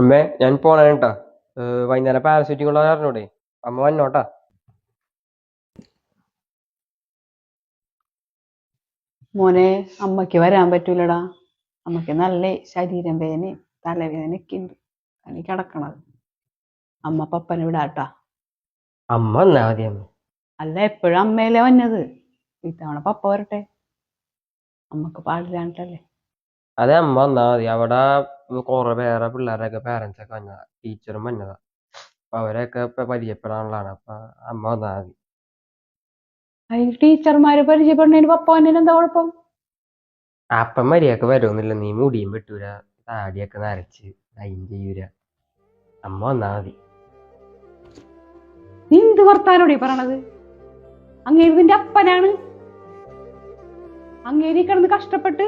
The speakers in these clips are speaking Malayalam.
അമ്മേ ഞാൻ പോണേട്ടാ. വൈകുന്നേരം പാരസെറ്റിംഗ് ഉള്ള കാരണോടെ അമ്മ വന്നോട്ടാ. മോനെ, അമ്മയ്ക്ക് വരാൻ പറ്റൂലടാ. അമ്മയ്ക്ക് നല്ല ശരീരം വേദനയും തലവേദനയൊക്കെ ഉണ്ട്. അനി കിടക്കണത്. അമ്മ പപ്പനെ വിടാട്ടാ. അമ്മ വന്നാ മതി അമ്മ. അല്ല, എപ്പോഴും അമ്മയല്ലേ വന്നത്. ഇത്തവണ പപ്പ വരട്ടെ. അമ്മക്ക് പാടില്ലാണ്ടല്ലേ. അതെ, അമ്മ വന്നാ മതി. അവിടെ കുറെ വേറെ പിള്ളേരൊക്കെ പാരന്റ്സ് ഒക്കെ വന്നതാ, ടീച്ചറും വന്നതാ. അപ്പൊ അവരൊക്കെ ഇപ്പൊ പരിചയപ്പെടാനുള്ളതാണ്. അപ്പൊ അമ്മ വന്നാ മതി. അതിന് ടീച്ചർമാരെ പരിചയപ്പെടുന്നതിന് പപ്പ വന്നതിന് എന്താ കുഴപ്പം? അപ്പം മരിയൊക്കെ വരുമെന്നില്ല. നീ മുടിയും വെട്ടൂല, താടിയൊക്കെ നരച്ച് അയിൻ ചെയ്യൂല. അമ്മ വന്നാ മതി. നീ എന്ത് വർത്താനോടെ പറയണത്? അങ്ങേര് നിന്റെ അപ്പനാണ്. അങ്ങേരി കിടന്ന് കഷ്ടപ്പെട്ട്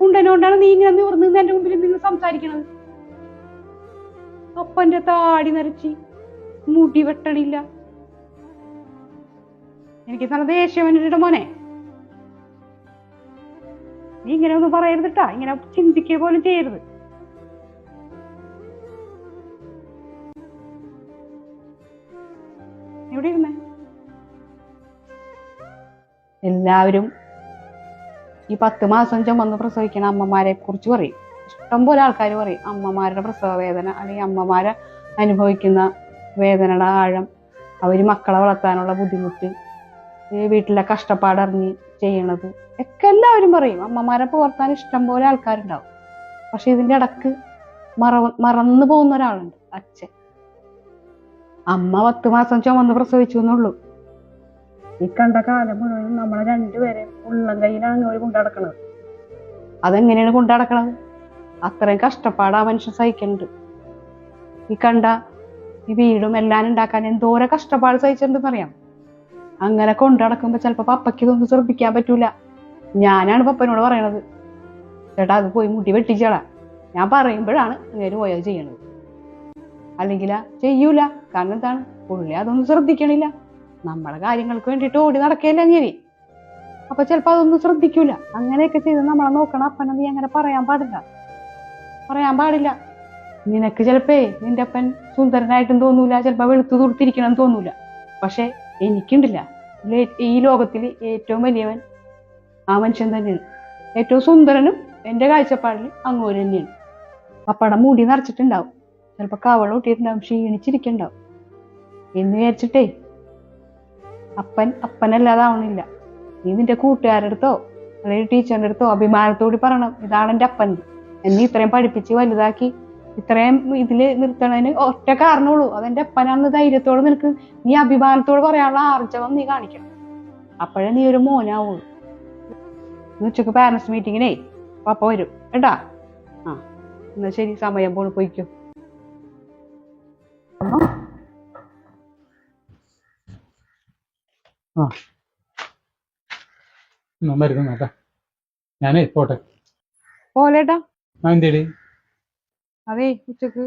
ഉണ്ടനോണ്ടാണ് നീ ഇങ്ങനെ നിവർന്ന് എന്റെ മുമ്പിൽ നിന്ന് സംസാരിക്കണത്. അപ്പന്റെ താടി നരച്ചി, മുടി വെട്ടണില്ല. എനിക്ക് നല്ല ദേഷ്യം വേണ്ടിട്ട് മോനെ. നീ ഇങ്ങനെ ഒന്നും പറയരുതിട്ടാ. ഇങ്ങനെ ചിന്തിക്കുക പോലും ചെയ്യരുത്. എവിടെ ഇരുന്നേ? എല്ലാവരും ഈ 10 മാസം ചുമന്ന് പ്രസവിക്കണ അമ്മമാരെ കുറിച്ച് പറയും. ഇഷ്ടംപോലെ ആൾക്കാർ പറയും അമ്മമാരുടെ പ്രസവ വേദന, അല്ലെങ്കിൽ അമ്മമാരെ അനുഭവിക്കുന്ന വേദനയുടെ ആഴം, അവര് മക്കളെ വളർത്താനുള്ള ബുദ്ധിമുട്ട്, വീട്ടിലെ കഷ്ടപ്പാടറിഞ്ഞ് ചെയ്യണത് ഒക്കെ എല്ലാവരും പറയും. അമ്മമാരെ പുലർത്താൻ ഇഷ്ടംപോലെ ആൾക്കാരുണ്ടാവും. പക്ഷെ ഇതിന്റെ ഇടക്ക് മറന്നു പോകുന്ന ഒരാളുണ്ട്, അച്ഛൻ. അമ്മ 10 മാസം ചുമന്ന് പ്രസവിച്ചു എന്നുള്ളൂ. ഈ കണ്ട കാലം മുഴുവൻ നമ്മളെ രണ്ടുപേരെ ഉള്ളം കയ്യിലാണ് അവർ കൊണ്ടടക്കണത്. അതെങ്ങനെയാണ് കൊണ്ടടക്കണത്? അത്രയും കഷ്ടപ്പാട് ആ മനുഷ്യൻ സഹിക്കുന്നുണ്ട്. ഈ കണ്ട ഈ വീടും എല്ലാം ഉണ്ടാക്കാൻ എന്തോരം കഷ്ടപ്പാട് സഹിച്ചിട്ടുണ്ടെന്ന് അറിയാം. അങ്ങനെ കൊണ്ടടക്കുമ്പോ ചിലപ്പോ പപ്പയ്ക്ക് ഇതൊന്നും ശ്രദ്ധിക്കാൻ പറ്റൂല. ഞാനാണ് പപ്പനോട് പറയണത്, ചേട്ടാ അത് പോയി മുടി വെട്ടിച്ചേടാ. ഞാൻ പറയുമ്പോഴാണ് അങ്ങനെ പോയത് ചെയ്യണത്. അല്ലെങ്കിൽ ചെയ്യൂല. കാരണം എന്താണ്? പുള്ളി അതൊന്നും ശ്രദ്ധിക്കണില്ല. നമ്മളെ കാര്യങ്ങൾക്ക് വേണ്ടിയിട്ട് ഓടി നടക്കുകയല്ലേ അങ്ങേരി. അപ്പൊ ചിലപ്പോ അതൊന്നും ശ്രദ്ധിക്കൂല. അങ്ങനെയൊക്കെ ചെയ്ത് നമ്മളെ നോക്കണം അപ്പനെ നീ അങ്ങനെ പറയാൻ പാടില്ല. നിനക്ക് ചിലപ്പോ നിന്റെ അപ്പൻ സുന്ദരനായിട്ടും തോന്നൂല, ചിലപ്പോ വെളുത്തു തുടുത്തിരിക്കണം തോന്നൂല. പക്ഷെ എനിക്കുണ്ടില്ല, ഈ ലോകത്തിൽ ഏറ്റവും വലിയവൻ ആ മനുഷ്യൻ തന്നെയാണ്. ഏറ്റവും സുന്ദരനും എന്റെ കാഴ്ചപ്പാടിൽ അങ്ങോര് തന്നെയാണ്. പപ്പട മുടി നിറച്ചിട്ടുണ്ടാവും, ചിലപ്പോ കവള കൂട്ടിയിട്ടുണ്ടാവും, ക്ഷീണിച്ചിരിക്കുന്നുണ്ടാവും. എന്ന് വിചാരിച്ചിട്ടേ അപ്പനല്ലാതാവണില്ല. നീ നിന്റെ കൂട്ടുകാരുടെ അടുത്തോ അല്ലെങ്കിൽ ടീച്ചറിന്റെ അടുത്തോ അഭിമാനത്തോട് പറയണം, ഇതാണ് എന്റെ അപ്പൻ. എന്നെ ഇത്രയും പഠിപ്പിച്ച് വലുതാക്കി ഇത്രയും ഇതില് നിർത്തണതിന് ഒറ്റ കാരണമുള്ളൂ, അതെന്റെ അപ്പനാണെന്ന് ധൈര്യത്തോട് നിനക്ക് നീ അഭിമാനത്തോട് പറയാനുള്ള ആർജവം നീ കാണിക്കണം. അപ്പോഴേ നീ ഒരു മോനാവുള്ളൂ. ഉച്ചക്ക് പാരന്റ്സ് മീറ്റിങ്ങിനേ പപ്പ വരും കേട്ടാ. എന്നാ ശരി, സമയം പോയി പോയിക്കോ. മരുന്ന് നോക്കാം. ഞാനേ പോട്ടെ. പോലേട്ടാ. എന്തേടി? അതെ, ഉച്ചക്ക്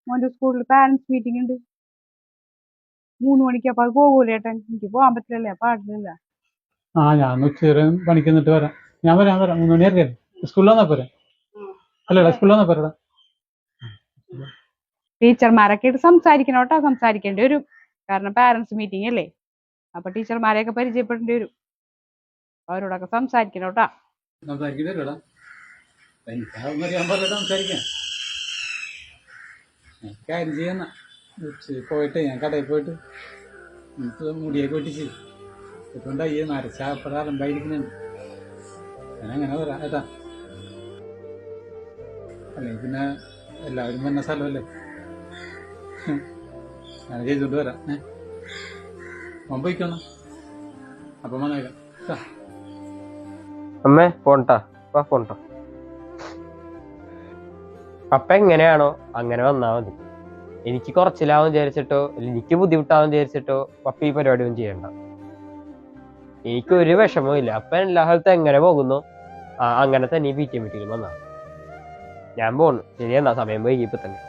മോന്റെ സ്കൂളിൽ പാരന്റ്സ് മീറ്റിംഗ് ഉണ്ട് 3 മണിക്ക്. അപ്പൊ അത് പോകൂലേട്ടൻ? എനിക്ക് പോകാൻ പറ്റില്ലല്ലേ, പാടില്ലല്ല. ഞാൻ ഉച്ചവരെ പണിക്ക് എന്നിട്ട് വരാം. ഞാൻ വരാം 3 മണി അറിയാലോ. സ്കൂളിൽ വന്നാ പോരെ? അല്ലടാ, സ്കൂളിൽ വന്നാ പോരടാ. ടീച്ചർമാരൊക്കെ ആയിട്ട് സംസാരിക്കണോട്ടാ. സംസാരിക്കേണ്ടി വരും, കാരണം പാരന്റ്സ് മീറ്റിംഗ് അല്ലേ. അപ്പൊ ടീച്ചർമാരെയൊക്കെ പരിചയപ്പെടേണ്ടി വരും. അവരോടൊക്കെ സംസാരിക്കണോട്ടാ. സംസാരിക്കണ്ടല്ലോടാ, എനിക്കറിയാൻ പറഞ്ഞിട്ട് സംസാരിക്കാം. കാര്യം ചെയ്യുന്ന പോയിട്ട് ഞാൻ കടയിൽ പോയിട്ട് മുടിയൊക്കെ വെട്ടിച്ച് ഇട്ടുണ്ടായി നരച്ചാപ്പട അലമ്പായിരിക്കുന്നുണ്ട്. ഞാനങ്ങനെ വരാം ഏട്ടാ. അല്ലെങ്കിൽ പിന്നെ എല്ലാവരും വന്ന സ്ഥലമല്ലേ, ഞാൻ ചെയ്തുകൊണ്ട് വരാം. പോയിക്കോണം. അപ്പം വന്നേക്കാം. അമ്മേ പോണ്ടാ, പോണ്ടോ. പപ്പ എങ്ങനെയാണോ അങ്ങനെ വന്നാ മതി. എനിക്ക് കുറച്ചിലാവും വിചാരിച്ചിട്ടോ എനിക്ക് ബുദ്ധിമുട്ടാവും വിചാരിച്ചിട്ടോ പപ്പ ഈ പരിപാടി ഒന്നും ചെയ്യണ്ട. എനിക്ക് ഒരു വിഷമവും ഇല്ല. അപ്പൻ എല്ലാ സ്ഥലത്തും എങ്ങനെ പോകുന്നു അങ്ങനെ തന്നെ ഈ PT മീറ്റിംഗിൽ വന്നാ. ഞാൻ പോണു. ശരിയെന്നാ, സമയം വൈകി ഇപ്പൊ തന്നെ.